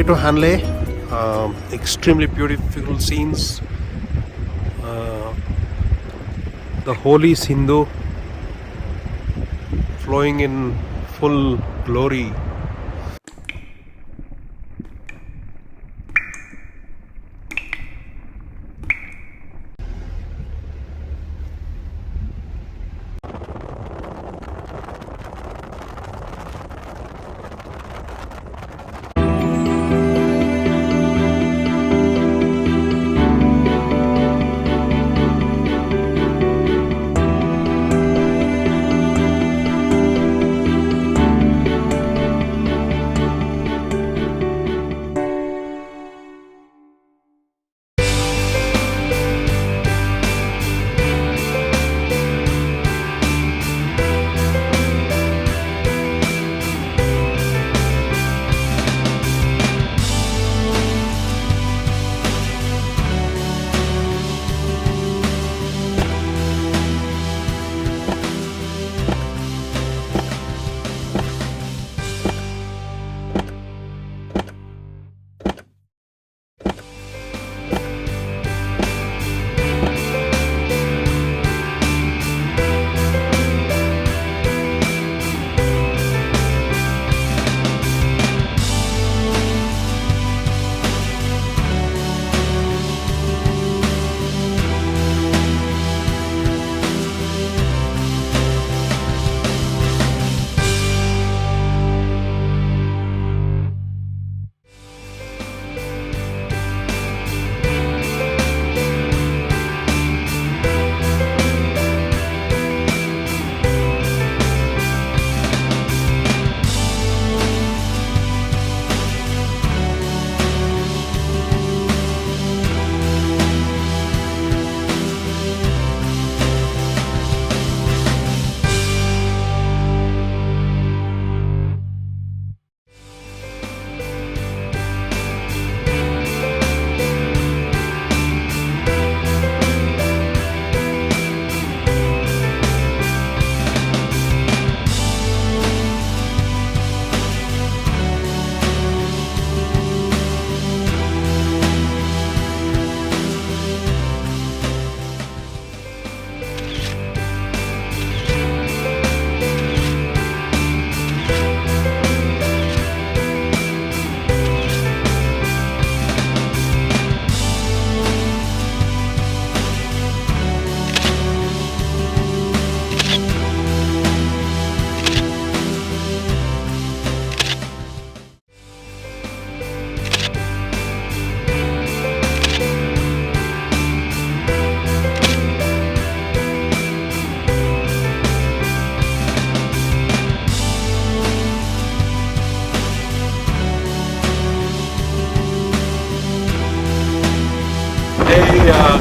to Hanle. Extremely beautiful scenes. The holy Sindhu flowing in full glory.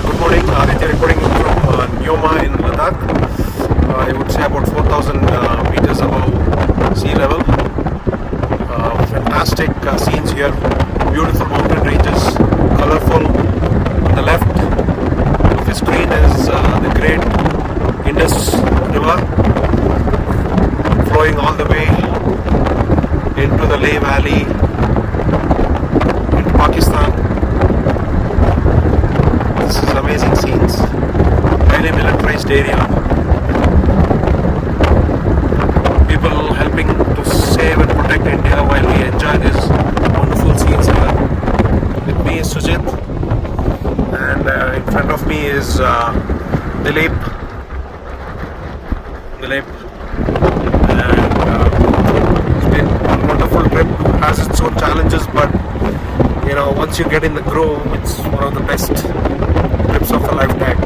Good morning, Aditya reporting from Nyoma in Ladakh. I would say about 4,000 meters above sea level. Fantastic scenes here, beautiful mountain ranges, colorful. On the left of the screen is the great Indus river flowing all the way into the Leh Valley, into Pakistan. This is amazing scenes. Highly militarized area. People helping to save and protect India while we enjoy these wonderful scenes here. With me is Sujit, and in front of me is Dilip. And it's been a wonderful trip. Has its own challenges, but you know, once you get in the groove, it's one of the best trips of a lifetime.